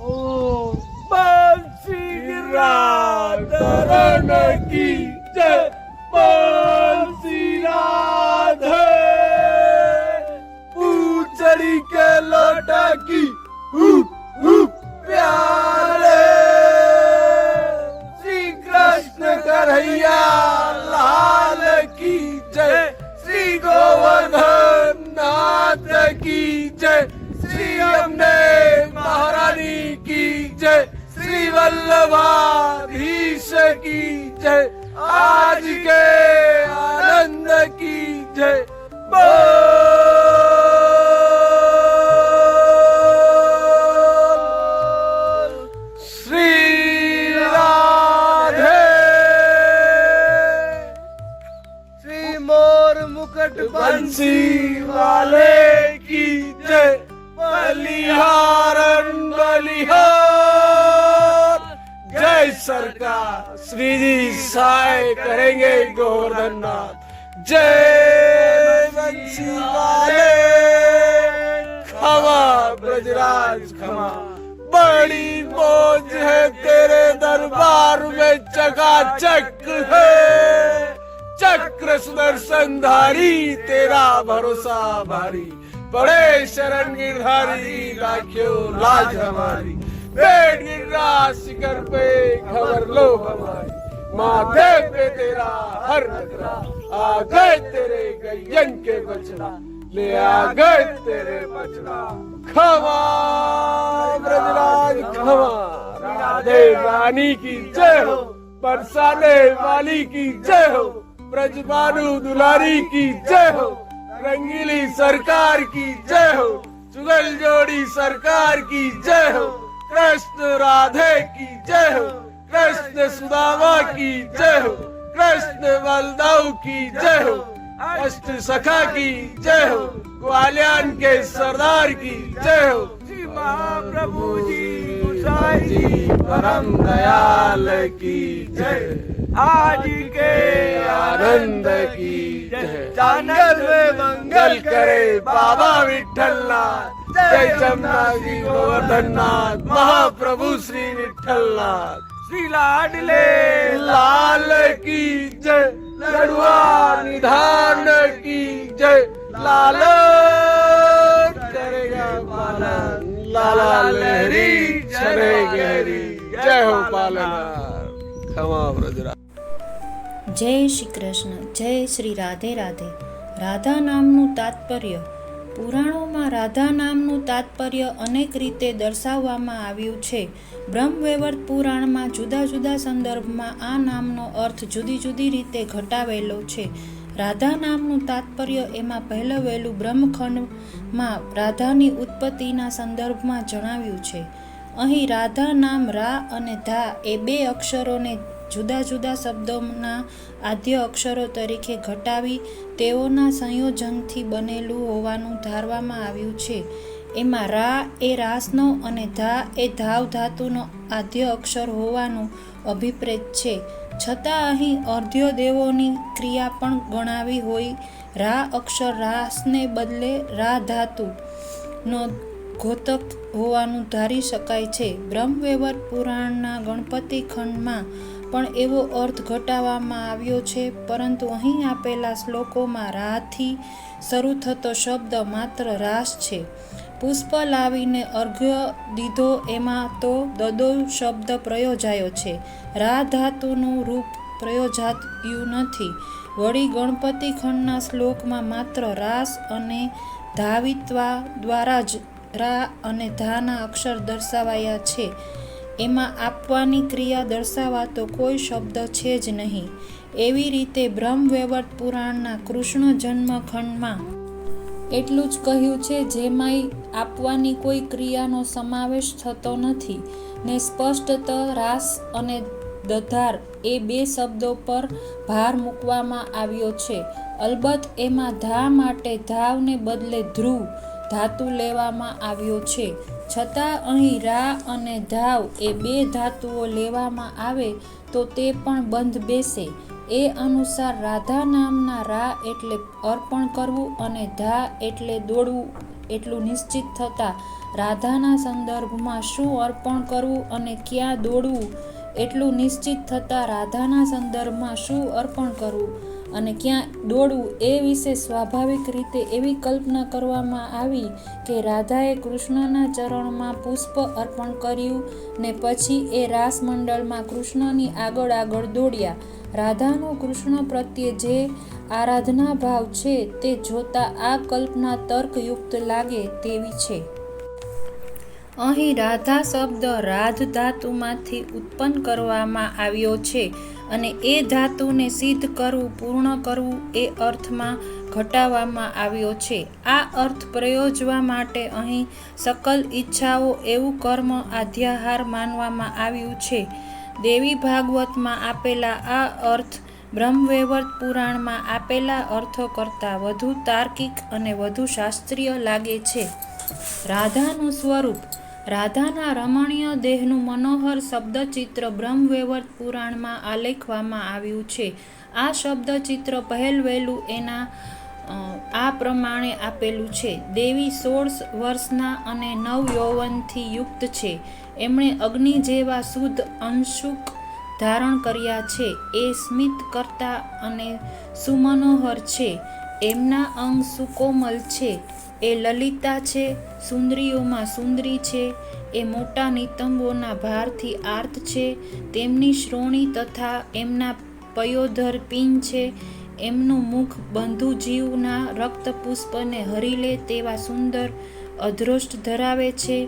ओम बंसी गिरधरण की जय, बंसी राधे। पूछड़ी के लोटा की प्यारे, श्री कृष्ण कन्हैया लाल की जय, श्री गोवर्धन नाथ की जय, श्री अम्बे महारानी की जय, श्री वल्लभाधीश की जय, आज के आनंद की जय। बंसी वाले की जय, बलिहारन बलिहार। जय सरकार, श्री जी सहाय करेंगे गोवर्धन नाथ। जय बंसी वाले, खमा ब्रजराज खमा। बड़ी मौज है तेरे दरबार में, चकाचक है चक्र सुदर्शनधारी, तेरा भरोसा भारी। बड़े शरण गिरधारी, राखियो लाज हमारी। पेट गिरा शिखर पे, खबर लो हमारी। माथे पे तेरा हर नखरा, आ गए तेरे गैयन के बछड़ा, ले आ गए तेरे बछड़ा। खमा ब्रजराज खमा, राधे रानी की जय हो, बरसाने वाली की जय हो, ब्रजबानु दुलारी की जय हो, रंगीली सरकार की जय हो, चुगल जोड़ी सरकार की जय हो, कृष्ण राधे की जय हो, कृष्ण सुदामा की जय हो, कृष्ण बलदाऊ की जय हो, अष्ट सखा की जय हो, ग्वालियन के सरदार की जय हो। श्री महाप्रभु जी गोसाई जी परम दयाल की जय, आज के आनंद की जय। चानल में मंगल करे बाबा विठलनाथ, जय जमनाजी गोवर्धन नाथ, महाप्रभु श्री विठलनाथ। श्री लाडले लाल की जय, लड़ुआ निधान की जय, लाल करेगा पालन, लाला लहरी चले गहरी। जय हो पालनहार, खमा ब्रजराज। જય શ્રી કૃષ્ણ, જય શ્રી રાધે રાધે। રાધા નામનું તાત્પર્ય। પુરાણોમાં રાધા નામનું તાત્પર્ય અનેક રીતે દર્શાવવામાં આવ્યું છે। બ્રહ્મવૈવર્ત પુરાણમાં જુદા જુદા સંદર્ભમાં આ નામનો અર્થ જુદી જુદી રીતે ઘટાવેલો છે। રાધા નામનું તાત્પર્ય એમાં પહેલવેલું બ્રહ્મખંડમાં રાધાની ઉત્પત્તિના સંદર્ભમાં જણાવ્યું છે। અહીં રાધા નામ રા અને ધા એ બે અક્ષરોને જુદા જુદા શબ્દોના આદ્ય અક્ષરો તરીકે ઘટાવી તેઓના સંયોજનથી બનેલું હોવાનું ધારવામાં આવ્યું છે। એમાં રા એ રાસનો અને ધા એ ધાવ ધાતુનો આદ્ય અક્ષર હોવાનું અભિપ્રેત છે। છતાં અહીં અર્ધ્ય દેવોની ક્રિયા પણ ગણાવી હોય। રા અક્ષર રાસને બદલે રા ધાતુનો ઘોતક હોવાનું ધારી શકાય છે। બ્રહ્મવૈવર્ત પુરાણના ગણપતિ ખંડમાં પણ એવો અર્થ ઘટાડવામાં આવ્યો છે, પરંતુ અહીં આપેલા શ્લોકોમાં રાથી શરૂ થતો શબ્દ માત્ર રાસ છે। પુષ્પ લાવીને અર્ઘ્ય દીધો એમાં તો દદો શબ્દ પ્રયોજાયો છે, રા ધાતુનું રૂપ પ્રયોજાયું નથી। વળી ગણપતિ ખંડના શ્લોકમાં માત્ર રાસ અને ધાવિત્વા દ્વારા જ રા અને ધાના અક્ષર દર્શાવાયા છે। એમાં આપવાની ક્રિયા દર્શાવાતો કોઈ શબ્દ છે જ નહીં। એવી રીતે બ્રહ્મવૈવર્ત પુરાણના કૃષ્ણ જન્મ ખંડમાં એટલું જ કહ્યું છે જેમાંય આપવાની કોઈ ક્રિયાનો સમાવેશ થતો નથી ને સ્પષ્ટત રાસ અને દધાર એ બે શબ્દો પર ભાર મૂકવામાં આવ્યો છે। અલબત્ત એમાં ધા માટે ધાવને બદલે ધ્રુવ ધાતુ લેવામાં આવ્યો છે। છતાં અહીં રા અને ધાવ એ બે ધાતુઓ લેવામાં આવે તો તે પણ બંધ બેસે। એ અનુસાર રાધા નામના રા એટલે અર્પણ કરવું અને ધા એટલે દોડવું એટલું નિશ્ચિત થતાં રાધાના સંદર્ભમાં શું અર્પણ કરવું અને ક્યાં દોડવું એટલું નિશ્ચિત થતાં રાધાના સંદર્ભમાં શું અર્પણ કરવું અને ક્યાં દોડવું એ વિશે સ્વાભાવિક રીતે એવી કલ્પના કરવામાં આવી કે રાધાએ કૃષ્ણના ચરણમાં પુષ્પ અર્પણ કર્યું ને પછી એ રાસ મંડળમાં કૃષ્ણની આગળ આગળ દોડ્યા. રાધાનો કૃષ્ણ પ્રત્યે જે આરાધના ભાવ છે તે જોતા આ કલ્પના તર્કયુક્ત લાગે તેવી છે. અહીં રાધા શબ્દ રાધ ધાતુમાંથી ઉત્પન્ન કરવામાં આવ્યો છે અને એ ધાતુને સિદ્ધ કરવું, પૂર્ણ કરવું એ અર્થમાં ઘટાડવામાં આવ્યો છે. આ અર્થ પ્રયોજવા માટે અહીં સકલ ઈચ્છાઓ એવું કર્મ આધ્યાહાર માનવામાં આવ્યું છે. દેવી ભાગવતમાં આપેલા આ અર્થ બ્રહ્મવૈવર્ત પુરાણમાં આપેલા અર્થો કરતાં વધુ તાર્કિક અને વધુ શાસ્ત્રીય લાગે છે. રાધાનું સ્વરૂપ. રાધાના રમણીય દેહનું મનોહર શબ્દચિત્ર બ્રહ્મવૈવર્ત પુરાણમાં આલેખવામાં આવ્યું છે. આ શબ્દચિત્ર પહેલવહેલું એના આ પ્રમાણે આપેલું છે. દેવી 16 વર્ષના અને નવ યૌવનથી યુક્ત છે. એમણે અગ્નિ જેવા શુદ્ધ અંશુક ધારણ કર્યા છે. એ સ્મિત કરતા અને સુમનોહર છે. એમના અંગ સુકોમલ છે. એ લલિતા છે, સુંદરીઓમાં સુંદરી છે. એ મોટા નિતંબોના ભારથી આર્ત છે. તેમની શ્રોણી તથા એમના પયોધર પિન છે. એમનું મુખ બંધુજીવના રક્તપુષ્પને હરી લે તેવા સુંદર અધરોષ્ટ ધરાવે છે.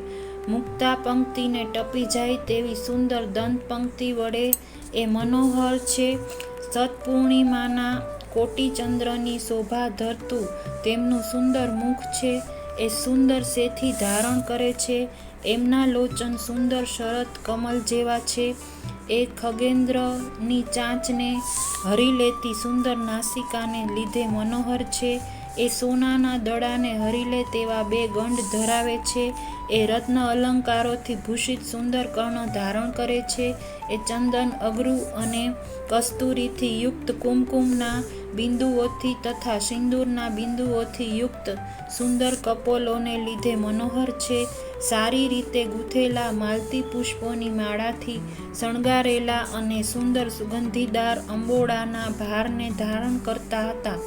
મુક્તા પંક્તિને ટપી જાય તેવી સુંદર દંત પંક્તિ વડે એ મનોહર છે. સતપૂર્ણિમાના કોટિચંદ્રની શોભા ધરતું તેમનું સુંદર મુખ છે. એ સુંદર શેથી ધારણ કરે છે. એમના લોચન સુંદર શરત કમલ જેવા છે. એ ખગેન્દ્રની ચાંચને હરી લેતી સુંદર નાસિકાને લીધે મનોહર છે. એ સોનાના દડાને હરી લે તેવા બે ગંડ ધરાવે છે. એ રત્ન અલંકારોથી ભૂષિત સુંદર કર્ણ ધારણ કરે છે. એ ચંદન, અગરુ અને કસ્તુરીથી યુક્ત કુમકુમના બિંદુઓથી તથા સિંદૂરના બિંદુઓથી યુક્ત સુંદર કપોલોને લીધે મનોહર છે. સારી રીતે ગૂંથેલા માલતી પુષ્પોની માળાથી શણગારેલા અને સુંદર સુગંધીદાર અંબોડાના ભારને ધારણ કરતા હતા.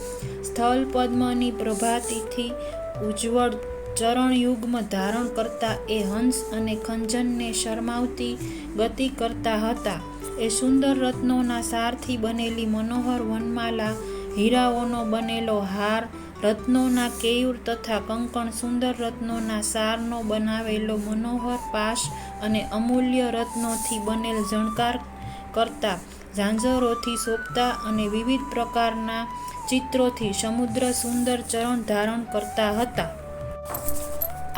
સ્થળ પદ્મની પ્રભાતિથી ઉજ્જવળ ચરણયુગ્મ ધારણ કરતા એ હંસ અને ખંજનને શરમાવતી ગતિ કરતા હતા. એ સુંદર રત્નોના સારથી બનેલી મનોહર વનમાલા, હીરાઓનો બનેલો હાર, રત્નોના કેયુર તથા કંકણ, સુંદર રત્નોના સારનો બનાવેલો મનોહર પાશ અને અમૂલ્ય રત્નોથી બનેલ ઝણકાર કરતા ઝાંઝરોથી શોભતા અને વિવિધ પ્રકારના ચિત્રોથી સમુદ્ર સુંદર ચરણ ધારણ કરતા હતા.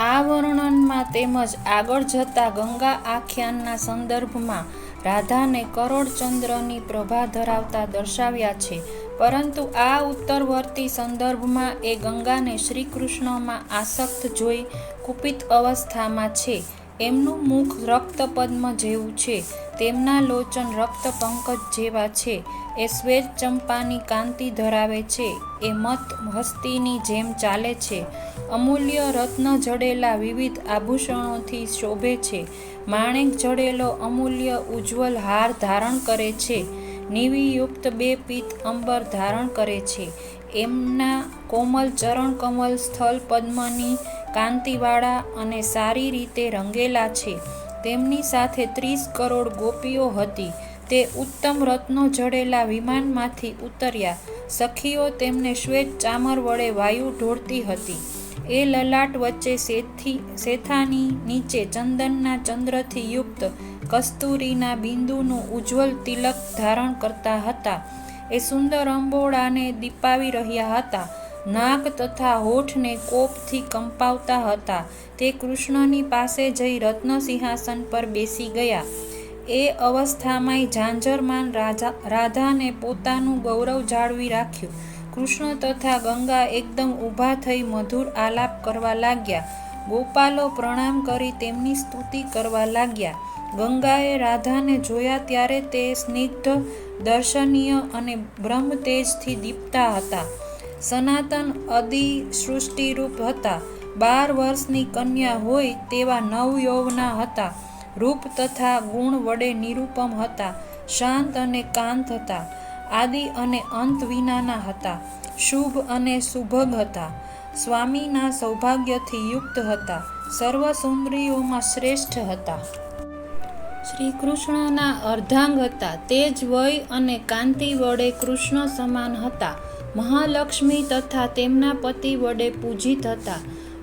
આ વર્ણનમાં તેમજ આગળ જતા ગંગા આખ્યાનના સંદર્ભમાં રાધાને કરોડચંદ્રની પ્રભા ધરાવતા દર્શાવ્યા છે. પરંતુ આ ઉત્તરવર્તી સંદર્ભમાં એ ગંગાને શ્રીકૃષ્ણમાં આસક્ત જોઈ કુપિત અવસ્થામાં છે. એમનું મુખ રક્તપદ્મ જેવું છે. તેમના લોચન રક્ત પંકજ જેવા છે. એ શ્વેત ચંપાની કાંતિ ધરાવે છે. એ મત હસ્તીની જેમ ચાલે છે. અમૂલ્ય રત્ન જડેલા વિવિધ આભૂષણોથી શોભે છે. માણેક જડેલો અમૂલ્ય ઉજ્જવલ હાર ધારણ કરે છે. નિવિયુક્ત બે પીત અંબર ધારણ કરે છે. એમના કોમલ ચરણ કમલ સ્થળ પદ્મની કાંતિવાળા અને સારી રીતે રંગેલા છે. તેમની સાથે 30 કરોડ ગોપીઓ હતી. તે ઉત્તમ રત્નો જડેલા વિમાનમાંથી ઉતર્યા. સખીઓ તેમને શ્વેત ચામર વડે વાયુ ઢોળતી હતી. એ લલાટ વચ્ચે શેથાની નીચે ચંદનના ચંદ્રથી યુક્ત કસ્તુરીના બિંદુનું ઉજ્જવલ તિલક ધારણ કરતા હતા. એ સુંદર અંબોડાને દીપાવી રહ્યા હતા. નાક તથા હોઠને કોપથી કંપાવતા હતા. તે કૃષ્ણની પાસે જઈ રત્ન સિંહાસન પર બેસી ગયા. એ અવસ્થામાંય ઝાંઝરમાન રાધાને પોતાનું ગૌરવ જાળવી રાખ્યું. કૃષ્ણ તથા ગંગા એકદમ ઊભા થઈ મધુર આલાપ કરવા લાગ્યા. ગોપાલો પ્રણામ કરી તેમની સ્તુતિ કરવા લાગ્યા. ગંગાએ રાધાને જોયા ત્યારે તે સ્નિગ્ધ, દર્શનીય અને બ્રહ્મતેજથી દીપતા હતા. સનાતન અદિ સૃષ્ટિરૂપ હતા. 12 વર્ષની કન્યા હોય તેવા નવયૌવના હતા. રૂપ તથા ગુણ વડે નિરૂપમ હતા. શાંત અને કાંત હતા. આદિ અને અંત વિનાના હતા. શુભ અને સુભગ હતા. સ્વામીના સૌભાગ્યથી યુક્ત હતા. સર્વ સુંદરીઓમાં શ્રેષ્ઠ હતા. શ્રી કૃષ્ણના અર્ધાંગ હતા. તેજ વય અને કાંતિ વડે કૃષ્ણ સમાન હતા. મહાલક્ષ્મી તથા તેમના પતિ વડે પૂજિત હતા.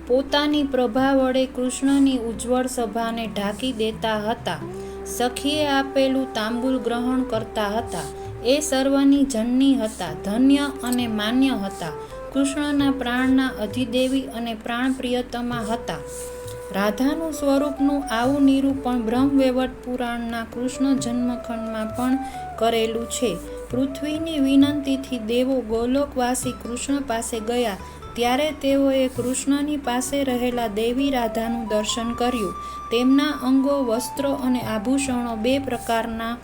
પોતાની પ્રભા વડે કૃષ્ણની ઉજ્જવળ સભાને ઢાંકી દેતા હતા. સખીએ આપેલું તાંબુલ ગ્રહણ કરતા હતા. એ સર્વની જનની હતા. ધન્ય અને માન્ય હતા. કૃષ્ણના પ્રાણના અધિદેવી અને પ્રાણ પ્રિયતમા હતા. રાધાનું સ્વરૂપનું આવું નિરૂપણ બ્રહ્મવૈવર્ત પુરાણના કૃષ્ણ જન્મખંડમાં પણ કરેલું છે. પૃથ્વીની વિનંતીથી દેવો ગોલોકવાસી કૃષ્ણ પાસે ગયા ત્યારે તેઓએ કૃષ્ણની પાસે રહેલા દેવી રાધાનું દર્શન કર્યું. તેમના અંગો, વસ્ત્રો અને આભૂષણો 2 પ્રકારના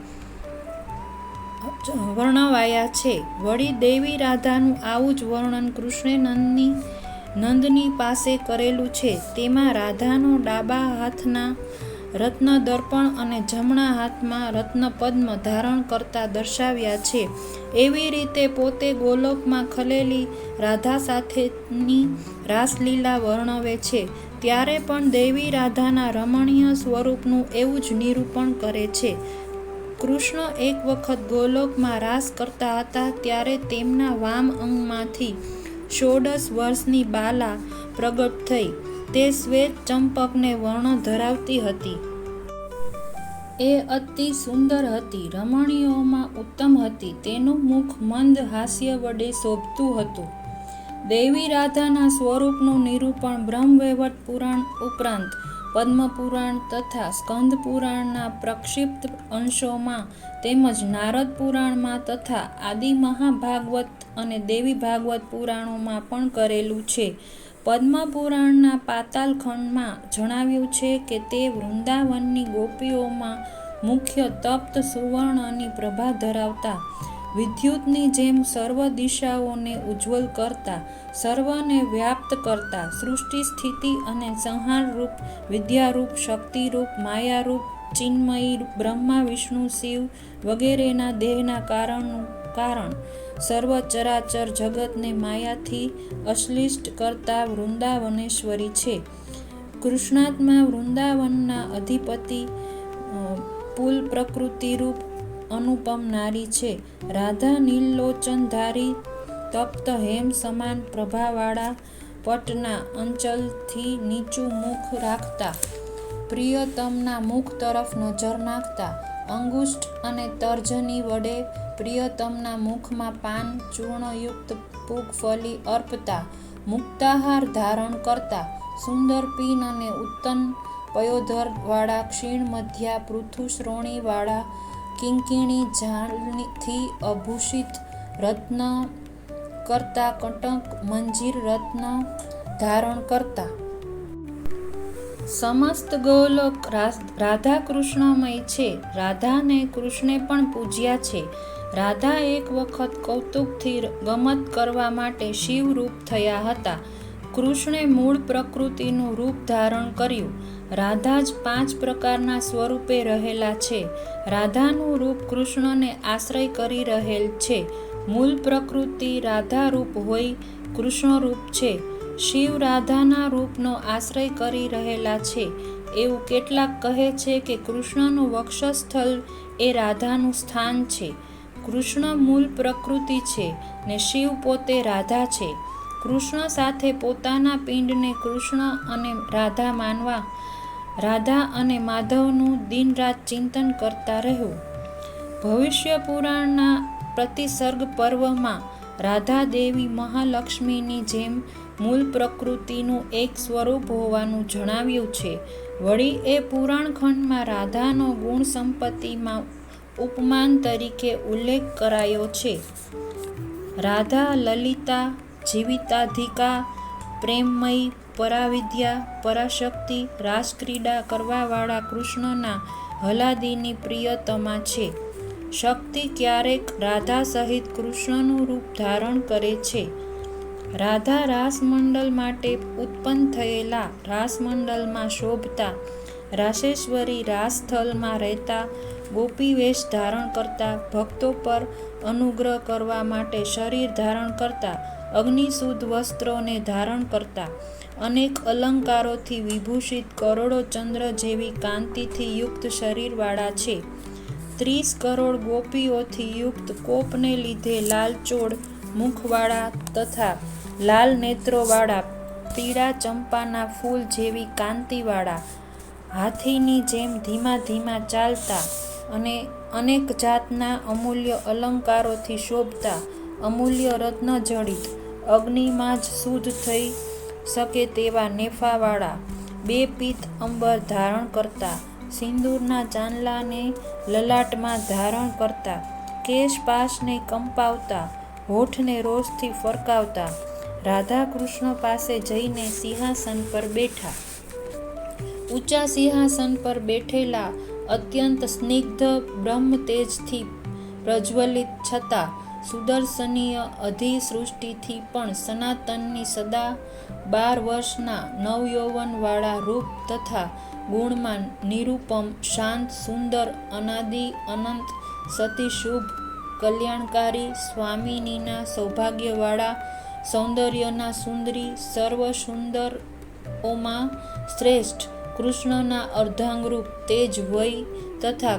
વર્ણવાયા છે. વળી દેવી રાધાનું આવું જ વર્ણન કૃષ્ણે નંદની પાસે કરેલું છે. તેમાં રાધાનો ડાબા હાથના રત્ન દર્પણ અને જમણા હાથમાં રત્ન પદ્મ ધારણ કરતા દર્શાવ્યા છે. એવી રીતે પોતે ગોલોકમાં ખલેલી રાધા સાથેની રાસલીલા વર્ણવે છે. ત્યારે પણ દેવી રાધાના રમણીય સ્વરૂપનું એવું જ નિરૂપણ કરે છે. કૃષ્ણ એક વખત ગોલોકમાં રાસ કરતા હતા ત્યારે તેમના વામ અંગમાંથી 16 વર્ષની બાલા પ્રગટ થઈ. તે શ્વેત ચંપકને વર્ણ ધરાવતી હતી. એ અતિ સુંદર હતી. રમણીયોમાં ઉત્તમ હતી. તેનું મુખ મંદ હાસ્ય વડે શોભતું હતું. દેવી રાધાના સ્વરૂપનું નિરૂપણ બ્રહ્મવૈવર્ત પુરાણ ઉપરાંત પદ્મપુરાણ તથા સ્કંદ પુરાણના પ્રક્ષિપ્ત અંશોમાં તેમજ નારદ પુરાણમાં તથા આદિ મહાભાગવત અને દેવી ભાગવત પુરાણોમાં પણ કરેલું છે. પદ્મપુરાણના પાતાલ ખંડમાં જણાવ્યું છે કે તે વૃંદાવનની ગોપીઓમાં મુખ્ય તપ્ત સુવર્ણની પ્રભા ધરાવતા, વિદ્યુતની જેમ સર્વ દિશાઓને ઉજ્જવલ કરતા, સર્વને વ્યાપ્ત કરતા, સૃષ્ટિ સ્થિતિ અને સંહારરૂપ, વિદ્યારૂપ, શક્તિરૂપ, માયારૂપ, ચિન્મયી, બ્રહ્મા વિષ્ણુ શિવ વગેરેના દેહના કારણ સર્વ ચરાચર જગતને માયાથી અશ્લિષ્ટ કરતા વૃંદાવનેશ્વરી છે. કૃષ્ણાત્મા વૃંદાવનના અધિપતિ પુલ પ્રકૃતિરૂપ અનુપમ નારી છે. રાધા નીલલોચનધારી તપ્ત હેમ સમાન પ્રભાવાળા પટના અંચલથી નીચું મુખ રાખતા, પ્રિયતમના મુખ તરફ નજર નાખતા, અંગુષ્ઠ અને તર્જની વડે પ્રિયતમના મુખમાં પાન ચૂર્ણયુક્ત પૂગફલી અર્પતા, મુક્તાહાર ધારણ કરતા, સુંદર પીન અને ઉત્તમ પયોધરવાળા, ક્ષીણ મધ્યા પૃથુશ્રોણીવાળા, કિંકિણી ઝાલથી અભૂષિત, રત્ન કરતા કટક મંજીર રત્ન ધારણ કરતા. સમસ્ત ગોલોક રાધા કૃષ્ણમય છે. રાધાને કૃષ્ણે પણ પૂજ્યા છે. રાધા એક વખત કૌતુકથી ગમત કરવા માટે શિવરૂપ થયા હતા. કૃષ્ણે મૂળ પ્રકૃતિનું રૂપ ધારણ કર્યું. રાધા જ 5 પ્રકારના સ્વરૂપે રહેલા છે. રાધાનું રૂપ કૃષ્ણને આશ્રય કરી રહેલ છે. મૂળ પ્રકૃતિ રાધા રૂપ હોય કૃષ્ણ રૂપ છે. શિવ રાધાના રૂપનો આશ્રય કરી રહેલા છે. એવું કેટલાક કહે છે કે કૃષ્ણનું વક્ષસ્થળ એ રાધાનું સ્થાન છે. કૃષ્ણ મૂળ પ્રકૃતિ છે ને શિવ પોતે રાધા છે. કૃષ્ણ સાથે પોતાના પિંડને કૃષ્ણ અને રાધા માનવા, રાધા અને માધવનું દિનરાત ચિંતન કરતા રહેવું. ભવિષ્ય પુરાણના પ્રતિસર્ગ પર્વમાં રાધા દેવી મહાલક્ષ્મીની જેમ મૂળ પ્રકૃતિનું એક સ્વરૂપ હોવાનું જણાવ્યું છે. વળી એ પુરાણ ખંડમાં રાધાનો ગુણ સંપત્તિમાં ઉપમાન તરીકે ઉલ્લેખ કરાયો છે. રાધા લલિતા, જીવિતાધિકા, પ્રેમમયી, પરાવિદ્યા, પરાશક્તિ, રાસક્રીડા કરવાવાળા કૃષ્ણના હલાદીની પ્રિયતમા છે. શક્તિ ક્યારેક રાધા સહિત કૃષ્ણનું રૂપ ધારણ કરે છે. રાધા રાસમંડળ માટે ઉત્પન્ન થયેલા રાસમંડળમાં શોભતા, રાસેશ્વરી રાસસ્થલમાં રહેતા, ગોપી વેશ ધારણ કરતા, ભક્તો પર અનુગ્રહ કરવા માટે શરીર ધારણ કરતા, અગ્નિશુદ્ધ વસ્ત્રોને ધારણ કરતા, અનેક અલંકારોથી વિભૂષિત કરોડો ચંદ્ર જેવી કાંતિથી યુક્ત શરીરવાળા છે. 30 કરોડ ગોપીઓથી યુક્ત, કોપને લીધે લાલચોળ મુખવાળા તથા લાલ નેત્રોવાળા, પીળા ચંપાના ફૂલ જેવી કાંતિવાળા, હાથીની જેમ ધીમા ધીમા ચાલતા અને અનેક જાતના અમૂલ્ય અલંકારોથી શોભતા, અમૂલ્ય રત્નજડિત, અગ્નિમાં જ શુદ્ધ થઈ શકે તેવા નેફાવાળા, 2 પીત અંબર ધારણ કરતા, સિંદૂરના ચાંદલાને લલાટમાં ધારણ કરતા, કેશપાશને કંપાવતા, હોઠને રોષથી ફરકાવતા, રાધા કૃષ્ણ પાસે જઈને સિંહાસન પર બેઠા. ઊંચા સિંહાસન પર બેઠેલા, અત્યંત સ્નિગ્ધ બ્રહ્મતેજથી પ્રજ્વલિત છતાં સુદર્શનીય અધિસૃષ્ટિથી પણ સનાતનની સદા 12 વર્ષના નવયૌવનવાળા રૂપ તથા ગુણમાં નિરૂપમ, શાંત, સુંદર, અનાદિ અનંત, સતી શુભ, કલ્યાણકારી, સ્વામિનીના સૌભાગ્યવાળા, સૌંદર્યના સુંદરી, સર્વ સુંદરોમાં શ્રેષ્ઠ, કૃષ્ણના અર્ધાંગરૂપ, તેજ, વય તથા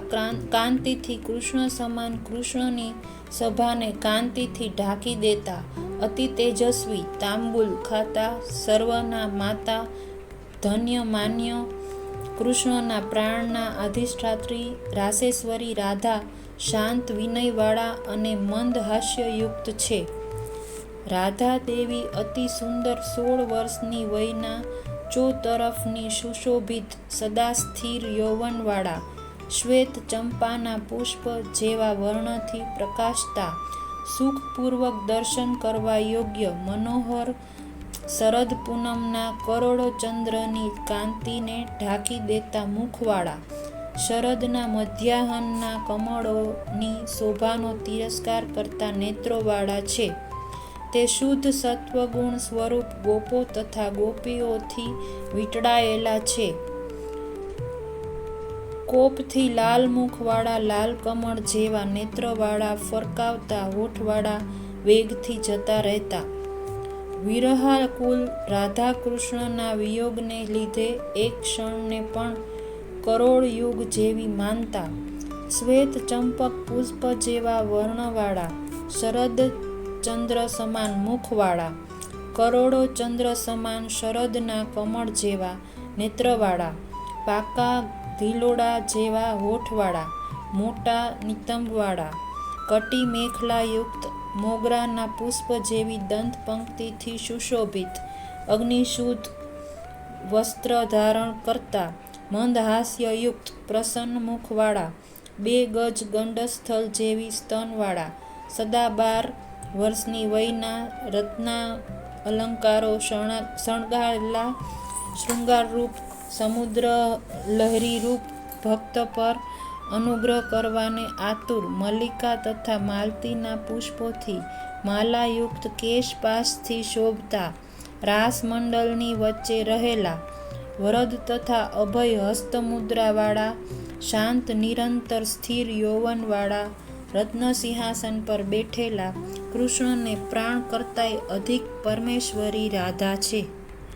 કાંતિથી કૃષ્ણ સમાન, કૃષ્ણની સભાને કાંતિથી ઢાંકી દેતા, અતિ તેજસ્વી, તાંબુલ ખાતા, સર્વના માતા, ધન્ય માન્ય, કૃષ્ણના પ્રાણના અધિષ્ઠાત્રી, રાસેશ્વરી રાધા શાંત, વિનયવાળા અને મંદ હાસ્યયુક્ત છે. રાધા દેવી અતિ સુંદર 16 વર્ષની વયના, ચોતરફની સુશોભિત, સદા સ્થિર યૌવનવાળા, શ્વેત ચંપાના પુષ્પ જેવા વર્ણથી પ્રકાશતા, સુખપૂર્વક દર્શન કરવા યોગ્ય, મનોહર શરદ પૂનમના કરોડો ચંદ્રની કાંતિને ઢાંકી દેતા મુખવાળા, શરદના મધ્યાહનના કમળોની શોભાનો તિરસ્કાર કરતા નેત્રોવાળા છે. તે શુદ્ધ સત્વગુણ સ્વરૂપ ગોપો તથા ગોપીઓથી વીંટળાયેલા છે. કોપથી લાલ મુખવાળા, લાલ કમળ જેવા નેત્રવાળા, ફરકાવતા હોઠવાળા, વેગથી જતા રહેતા, વિરહાકુલ, રાધા કૃષ્ણના વિયોગને લીધે એક ક્ષણને પણ કરોડ યુગ જેવી માનતા, શ્વેત ચંપક પુષ્પ જેવા વર્ણવાળા, શરદ ચંદ્ર સમાન મુખવાળા, કરોડો ચંદ્ર સમાન શરદના કમળ જેવા નેત્રવાળા, પાકા ધીલોડા જેવા હોઠવાળા, મોટા નિતંબવાળા, કટી મેખલાયુક્ત, મોગરાના પુષ્પ જેવી દંત પંક્તિથી સુશોભિત, અગ્નિશુદ્ધ વસ્ત્ર ધારણ કરતા, મંદ હાસ્યયુક્ત, પ્રસન્ન મુખવાળા, 2 ગજ ગંડસ્થલ જેવી સ્તનવાળા, સદા 12 વર્ષની વયના, રત્ના અલંકારો શણગારેલા, શૃંગારરૂપ, સમુદ્ર લહરીરૂપ, ભક્ત પર અનુગ્રહ કરવાને આતુર, મલ્લિકા તથા માલતીના પુષ્પોથી માલાયુક્ત, કેશપાશથી શોભતા, રાસમંડળની વચ્ચે રહેલા, વરદ તથા અભય હસ્તમુદ્રાવાળા, શાંત નિરંતર સ્થિર યૌવનવાળા, રત્ન સિંહાસન પર બેઠેલા, કૃષ્ણને પ્રાણ કરતાંય અધિક પરમેશ્વરી રાધા છે.